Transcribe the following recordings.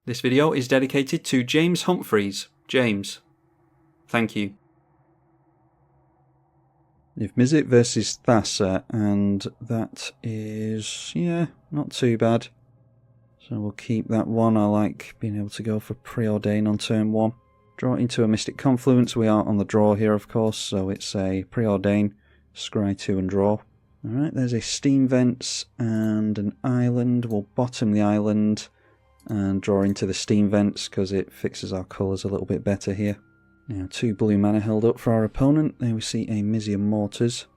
This video is dedicated to James Humphreys. James, thank you. Niv MIzzet versus Thassa, and that is, yeah, not too bad. So we'll keep that one. I like being able to go for Preordain on turn 1. Draw into a Mystic Confluence. We are on the draw here, of course, so it's a Preordain, scry 2 and draw. Alright, there's a Steam Vents and an island. We'll bottom the island and draw into the Steam Vents because it fixes our colours a little bit better here. Now 2 blue mana held up for our opponent. There we see a Mizzium Mortars,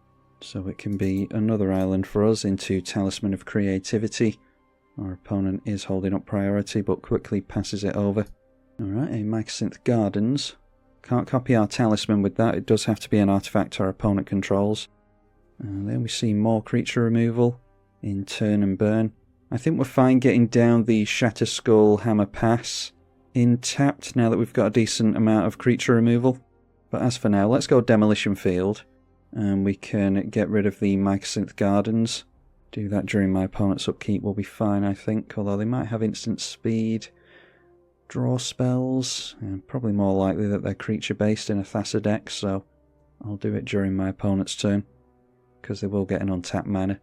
so it can be another island for us into Talisman of Creativity. Our opponent is holding up priority but quickly passes it over. Alright, a Mycosynth Gardens. Can't copy our Talisman with that, it does have to be an artifact our opponent controls. And then we see more creature removal in turn and burn. I think we're fine getting down the Shatterskull Hammer Pass in tapped now that we've got a decent amount of creature removal. But as for now, let's go Demolition Field and we can get rid of the Mycosynth Gardens. Do that during my opponent's upkeep will be fine, I think, although they might have instant speed. Draw spells, and probably more likely that they're creature based in a Thassa deck, so I'll do it during my opponent's turn because they will get an untapped mana.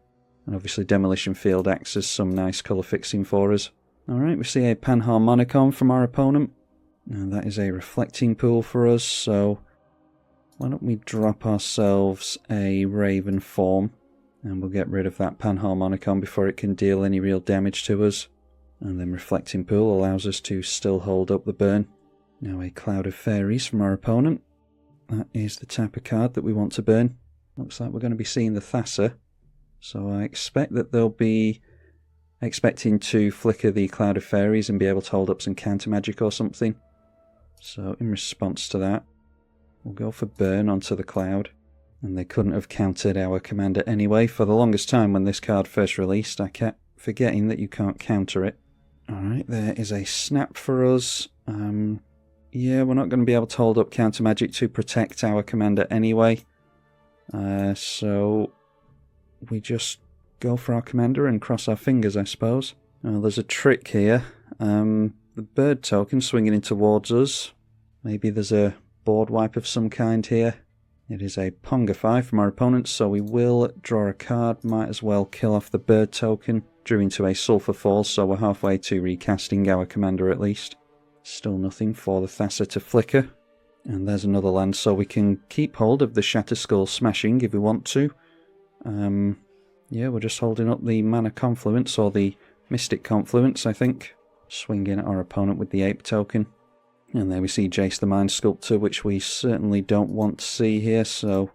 And obviously Demolition Field acts as some nice colour fixing for us. Alright, we see a Panharmonicon from our opponent. And that is a Reflecting Pool for us, so why don't we drop ourselves a Raven Form. And we'll get rid of that Panharmonicon before it can deal any real damage to us. And then Reflecting Pool allows us to still hold up the burn. Now a Cloud of Fairies from our opponent. That is the type of card that we want to burn. Looks like we're going to be seeing the Thassa. So I expect that they'll be expecting to flicker the Cloud of Fairies and be able to hold up some counter magic or something. So in response to that, we'll go for burn onto the Cloud. And they couldn't have countered our commander anyway. For the longest time when this card first released, I kept forgetting that you can't counter it. Alright, there is a snap for us. Yeah, we're not going to be able to hold up counter magic to protect our commander anyway. So we just go for our commander and cross our fingers, I suppose. There's a trick here. The bird token swinging in towards us. Maybe there's a board wipe of some kind here. It is a Pongify from our opponent, so we will draw a card. Might as well kill off the bird token. Drew into a Sulphur Falls, so we're halfway to recasting our commander at least. Still nothing for the Thassa to flicker. And there's another land, so we can keep hold of the Shatterskull Smashing if we want to. Yeah, we're just holding up the Mana Confluence, or the Mystic Confluence, I think. Swinging at our opponent with the Ape token. And there we see Jace the Mind Sculptor, which we certainly don't want to see here, so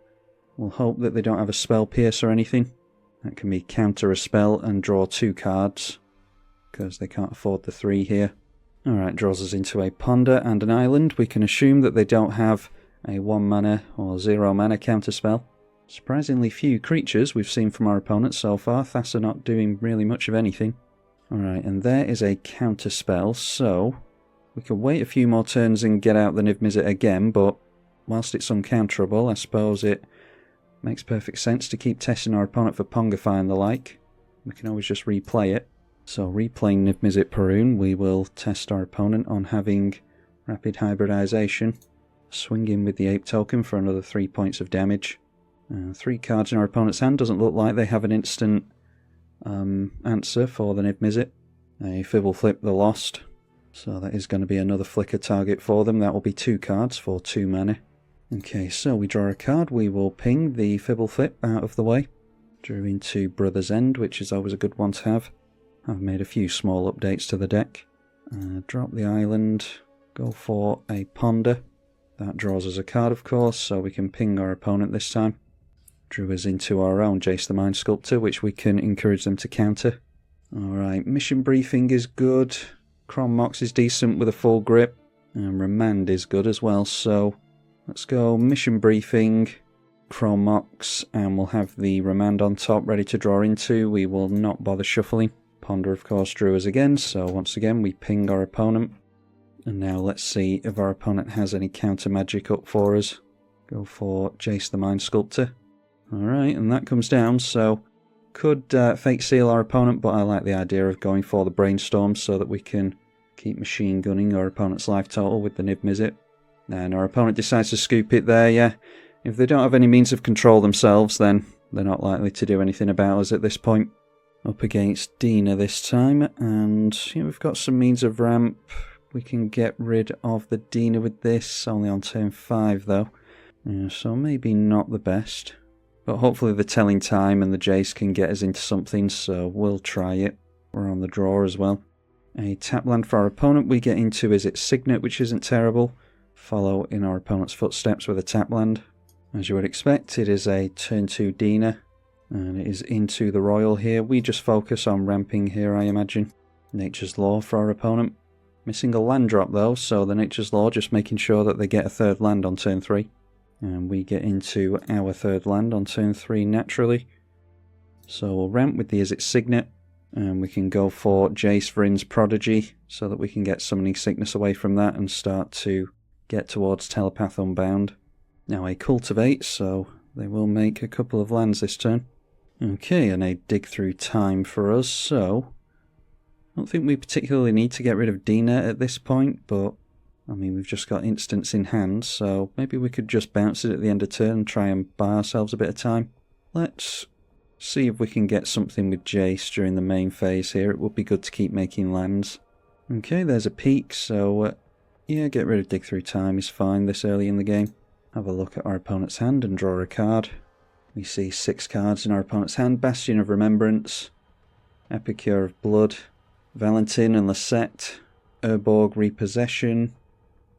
we'll hope that they don't have a Spell Pierce or anything. That can be counter a spell and draw 2 cards, because they can't afford the 3 here. Alright, draws us into a Ponder and an Island. We can assume that they don't have a 1 mana or 0 mana counter spell. Surprisingly few creatures we've seen from our opponents so far. Thassa not doing really much of anything. Alright, and there is a counter spell, so we can wait a few more turns and get out the Niv MIzzet again, but whilst it's uncounterable, I suppose it makes perfect sense to keep testing our opponent for Pongify and the like. We can always just replay it. So replaying Niv MIzzet Parun, we will test our opponent on having Rapid Hybridization. Swing in with the Ape token for another 3 points of damage. 3 cards in our opponent's hand. Doesn't look like they have an instant answer for the Niv MIzzet. A Fibbleflip the Lost. So that is going to be another flicker target for them. That will be 2 cards for 2 mana. Okay, so we draw a card. We will ping the Fibbleflip out of the way. Drew into Brother's End, which is always a good one to have. I've made a few small updates to the deck. Drop the island. Go for a Ponder. That draws us a card, of course, so we can ping our opponent this time. Drew us into our own Jace the Mind Sculptor, which we can encourage them to counter. Alright, Mission Briefing is good. Crom Mox is decent with a full grip. And Remand is good as well, so let's go Mission Briefing, Crom Mox, and we'll have the Remand on top ready to draw into. We will not bother shuffling. Ponder, of course, drew us again, so once again we ping our opponent. And now let's see if our opponent has any counter magic up for us. Go for Jace the Mind Sculptor. Alright, and that comes down, so could Fate Seal our opponent, but I like the idea of going for the Brainstorm so that we can keep machine gunning our opponent's life total with the Niv MIzzet. And our opponent decides to scoop it there, yeah. If they don't have any means of control themselves, then they're not likely to do anything about us at this point. Up against Dina this time, and we've got some means of ramp. We can get rid of the Dina with this, only on turn 5 though. Yeah, so maybe not the best. But hopefully the telling time and the Jace can get us into something, so we'll try it. We're on the draw as well. A tap land for our opponent we get into is its Signet, which isn't terrible. Follow in our opponent's footsteps with a tap land. As you would expect, it is a turn 2 Dina, and it is into the Royal here. We just focus on ramping here, I imagine. Nature's Law for our opponent. Missing a land drop though, so the Nature's Law just making sure that they get a 3rd land on turn 3. And we get into our 3rd land on turn 3 naturally. So we'll ramp with the Izzet Signet, and we can go for Jace Vryn's Prodigy, so that we can get Summoning Sickness away from that and start to get towards Telepath Unbound. Now a Cultivate, so they will make a couple of lands this turn. Okay, and a Dig Through Time for us, so I don't think we particularly need to get rid of Dina at this point, but I mean, we've just got instants in hand, so maybe we could just bounce it at the end of turn and try and buy ourselves a bit of time. Let's see if we can get something with Jace during the main phase here. It would be good to keep making lands. Okay, there's a peak, so yeah, get rid of Dig Through Time is fine this early in the game. Have a look at our opponent's hand and draw a card. We see 6 cards in our opponent's hand. Bastion of Remembrance, Epicure of Blood, Valentin and Lisette, Urborg Repossession,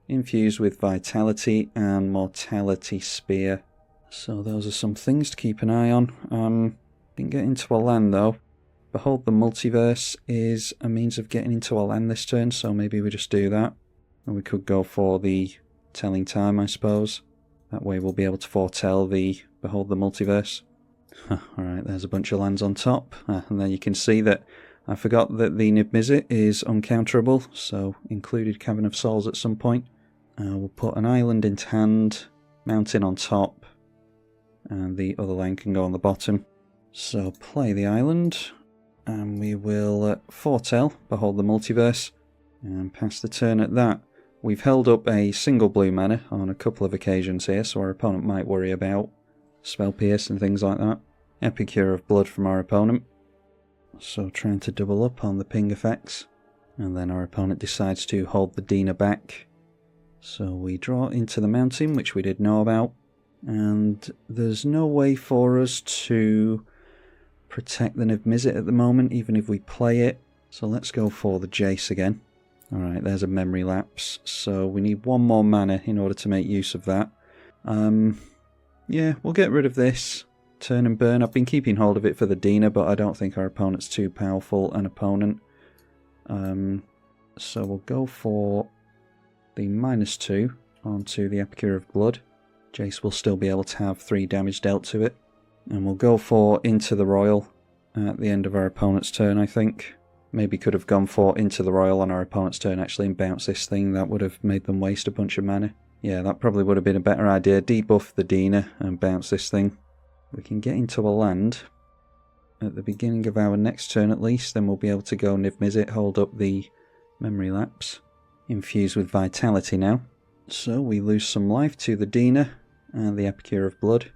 Infused with Vitality, and Mortality Spear. So those are some things to keep an eye on. Didn't get into a land though. Behold the Multiverse is a means of getting into a land this turn, so maybe we just do that. And we could go for the Telling Time, I suppose. That way we'll be able to foretell the Behold the Multiverse. Alright, there's a bunch of lands on top. And then you can see that I forgot that the Niv MIzzet is uncounterable, so included Cavern of Souls at some point. We'll put an island into hand, mountain on top, and the other land can go on the bottom. So play the island, and we will foretell Behold the Multiverse, and pass the turn at that. We've held up a single blue mana on a couple of occasions here, so our opponent might worry about Spell Pierce and things like that. Epicure of Blood from our opponent. So trying to double up on the ping effects. And then our opponent decides to hold the Dina back. So we draw into the mountain, which we did know about. And there's no way for us to protect the Niv MIzzet at the moment, even if we play it. So let's go for the Jace again. Alright, there's a memory lapse. So we need 1 more mana in order to make use of that. Yeah, we'll get rid of this. Turn and burn. I've been keeping hold of it for the Dina, but I don't think our opponent's too powerful an opponent. So we'll go for the -2 onto the Epicure of Blood. Jace will still be able to have 3 damage dealt to it. And we'll go for Into the Royal at the end of our opponent's turn, I think. Maybe could have gone for Into the Royal on our opponent's turn actually and bounce this thing. That would have made them waste a bunch of mana. Yeah, that probably would have been a better idea. Debuff the Dina and bounce this thing. We can get into a land at the beginning of our next turn at least, then we'll be able to go Niv MIzzet, hold up the memory lapse. Infuse with Vitality now. So we lose some life to the Dina and the Epicure of Blood.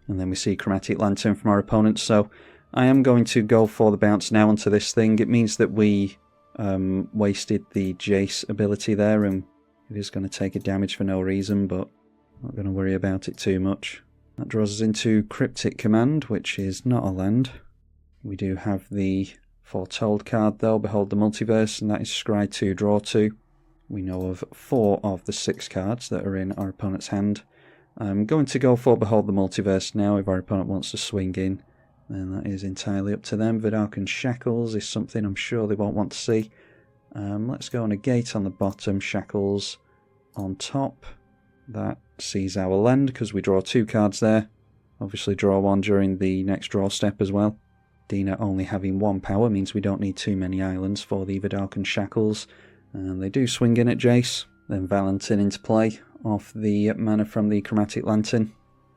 And then we see Chromatic Lantern from our opponent, so I am going to go for the bounce now onto this thing. It means that we wasted the Jace ability there, and it is going to take a damage for no reason, but I'm not going to worry about it too much. That draws us into Cryptic Command, which is not a land. We do have the Foretold card though, Behold the Multiverse, and that is Scry 2, Draw 2. We know of 4 of the 6 cards that are in our opponent's hand. I'm going to go for Behold the Multiverse now. If our opponent wants to swing in, then that is entirely up to them. Vidalcan Shackles is something I'm sure they won't want to see. Let's go on a Gate on the bottom, Shackles on top. That sees our land because we draw 2 cards there. Obviously draw 1 during the next draw step as well. Dina only having 1 power means we don't need too many islands for the Vidalcan Shackles. And they do swing in at Jace. Then Valentin into play off the mana from the Chromatic Lantern.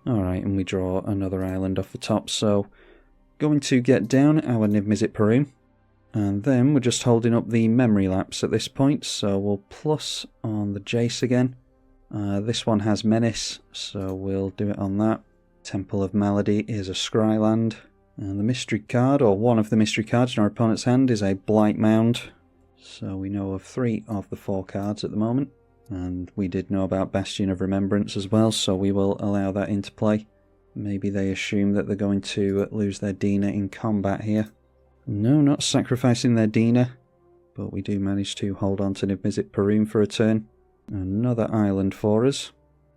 Alright, and we draw another island off the top. So going to get down our Niv MIzzet Parun. And then we're just holding up the memory lapse at this point, so we'll plus on the Jace again. This one has Menace, so we'll do it on that. Temple of Malady is a Scryland. And the mystery card, or one of the mystery cards in our opponent's hand, is a Blight Mound. So we know of 3 of the 4 cards at the moment. And we did know about Bastion of Remembrance as well, so we will allow that into play. Maybe they assume that they're going to lose their Dina in combat here. No, not sacrificing their Dina, but we do manage to hold on to Niv MIzzet Parun for a turn. Another island for us.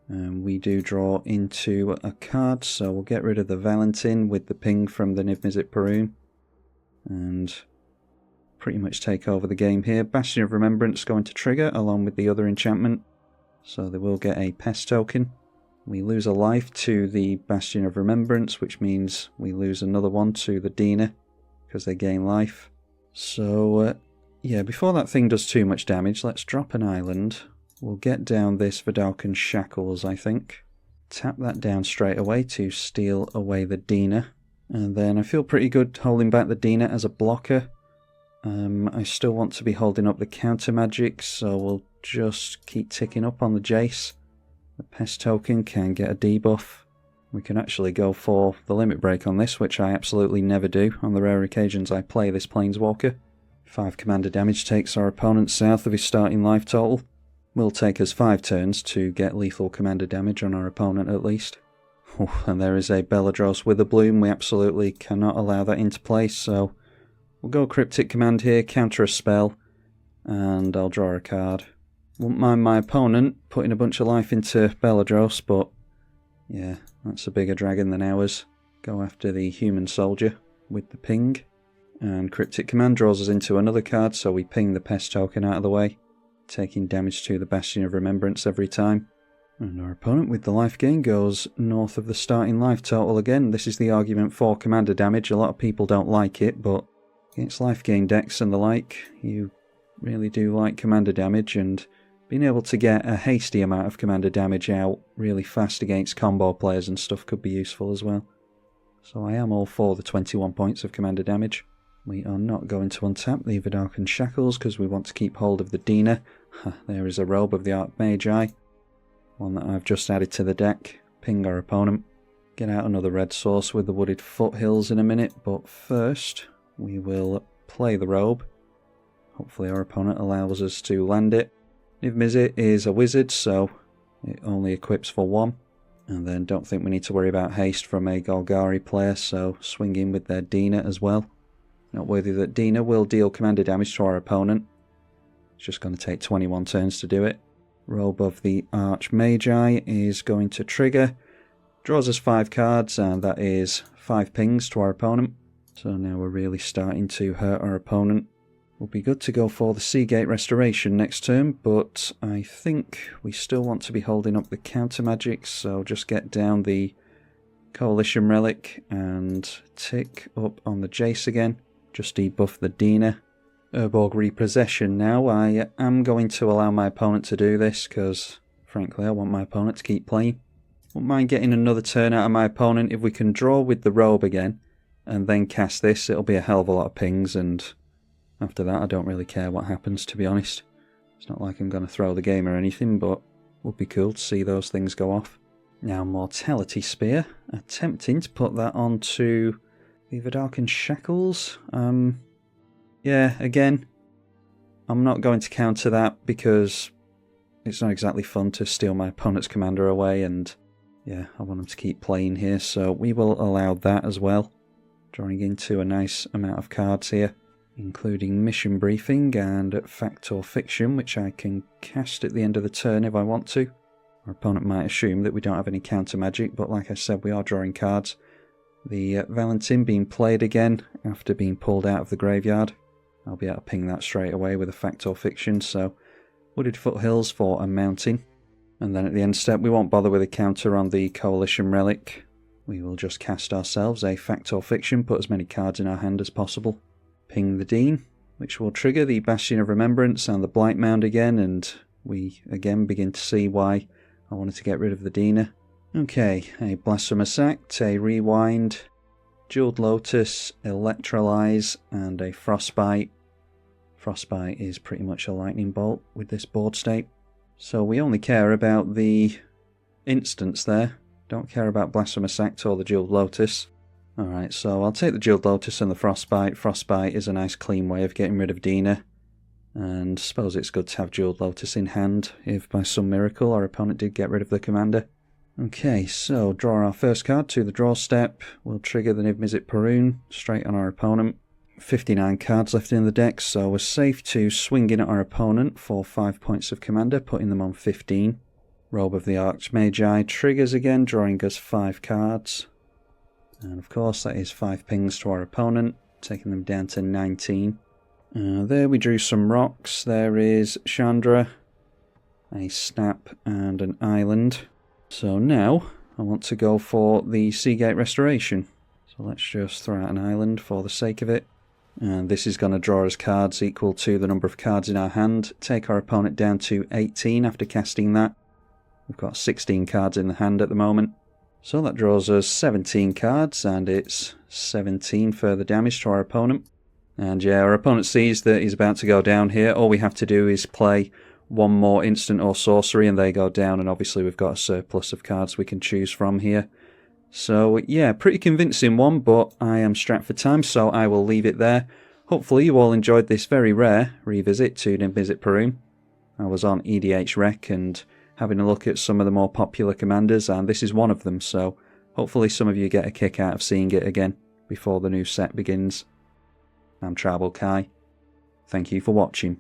And we do draw into a card, so we'll get rid of the Valentin with the ping from the Niv MIzzet Parun. And pretty much take over the game here. Bastion of Remembrance going to trigger along with the other enchantment, so they will get a pest token. We lose a life to the Bastion of Remembrance, which means we lose another one to the Dina, because they gain life. So, yeah, before that thing does too much damage, let's drop an island. We'll get down this Vidalcan Shackles, I think. Tap that down straight away to steal away the Dina. And then I feel pretty good holding back the Dina as a blocker. I still want to be holding up the counter magic, so we'll just keep ticking up on the Jace. The pest token can get a debuff. We can actually go for the limit break on this, which I absolutely never do on the rare occasions I play this Planeswalker. 5 commander damage takes our opponent south of his starting life total. Will take us 5 turns to get lethal commander damage on our opponent at least. Oh, and there is a Beladros Witherbloom. We absolutely cannot allow that into play, so we'll go Cryptic Command here, counter a spell, and I'll draw a card. Wouldn't mind my opponent putting a bunch of life into Beladros, but yeah, that's a bigger dragon than ours. Go after the human soldier with the ping. And Cryptic Command draws us into another card, so we ping the pest token out of the way, taking damage to the Bastion of Remembrance every time. And our opponent with the life gain goes north of the starting life total again. This is the argument for commander damage. A lot of people don't like it, but against life gain decks and the like, you really do like commander damage, and being able to get a hasty amount of commander damage out really fast against combo players and stuff could be useful as well. So I am all for the 21 points of commander damage. We are not going to untap the Vidalcan Shackles because we want to keep hold of the Dina. There is a Robe of the Archmagi, one that I've just added to the deck. Ping our opponent. Get out another red source with the Wooded Foothills in a minute, but first we will play the Robe. Hopefully our opponent allows us to land it. Niv MIzzet is a wizard, so it only equips for 1. And then don't think we need to worry about haste from a Golgari player, so swing in with their Dina as well. Noteworthy that Dina will deal commander damage to our opponent. It's just going to take 21 turns to do it. Robe of the Archmagi is going to trigger. Draws us 5 cards, and that is 5 pings to our opponent. So now we're really starting to hurt our opponent. Would be good to go for the Seagate Restoration next turn, but I think we still want to be holding up the counter magic, so just get down the Coalition Relic and tick up on the Jace again. Just debuff the Dina. Urborg Repossession now. I am going to allow my opponent to do this because, frankly, I want my opponent to keep playing. Wouldn't mind getting another turn out of my opponent. If we can draw with the Robe again and then cast this, it'll be a hell of a lot of pings, and after that I don't really care what happens, to be honest. It's not like I'm going to throw the game or anything, but it would be cool to see those things go off. Now Mortality Spear. Attempting to put that onto the Vidalcan Shackles. Yeah, again, I'm not going to counter that because it's not exactly fun to steal my opponent's commander away, and yeah, I want them to keep playing here, so we will allow that as well. Drawing into a nice amount of cards here, including Mission Briefing and Fact or Fiction, which I can cast at the end of the turn if I want to. Our opponent might assume that we don't have any counter magic, but like I said, we are drawing cards. The Valentin being played again after being pulled out of the graveyard. I'll be able to ping that straight away with a Fact or Fiction, so Wooded Foothills for a mountain. And then at the end step we won't bother with a counter on the Coalition Relic. We will just cast ourselves a Fact or Fiction, put as many cards in our hand as possible. Ping the Dean, which will trigger the Bastion of Remembrance and the Blight Mound again, and we again begin to see why I wanted to get rid of the Dina. Okay, a Blasphemous Act, a Rewind, Jeweled Lotus, Electrolyze, and a Frostbite. Frostbite is pretty much a lightning bolt with this board state. So we only care about the instants there. Don't care about Blasphemous Act or the Jeweled Lotus. Alright, so I'll take the Jeweled Lotus and the Frostbite. Frostbite is a nice clean way of getting rid of Dina. And I suppose it's good to have Jeweled Lotus in hand if by some miracle our opponent did get rid of the commander. Okay, so draw our first card to the draw step. We'll trigger the Niv MIzzet Parun straight on our opponent. 59 cards left in the deck, so we're safe to swing in at our opponent for 5 points of commander, putting them on 15. Robe of the Archmagi triggers again, drawing us 5 cards. And of course that is 5 pings to our opponent, taking them down to 19. There we drew some rocks. There is Chandra, a Snap and an Island. So now I want to go for the Seagate Restoration. So let's just throw out an Island for the sake of it. And this is going to draw us cards equal to the number of cards in our hand. Take our opponent down to 18 after casting that. We've got 16 cards in the hand at the moment. So that draws us 17 cards, and it's 17 further damage to our opponent. And yeah, our opponent sees that he's about to go down here. All we have to do is play one more instant or sorcery and they go down, and obviously we've got a surplus of cards we can choose from here. So yeah, pretty convincing one, but I am strapped for time, so I will leave it there. Hopefully you all enjoyed this very rare revisit to Niv MIzzet Parun. I was on EDH Rec and having a look at some of the more popular commanders, and this is one of them, so hopefully some of you get a kick out of seeing it again before the new set begins. I'm tribalkai. Thank you for watching.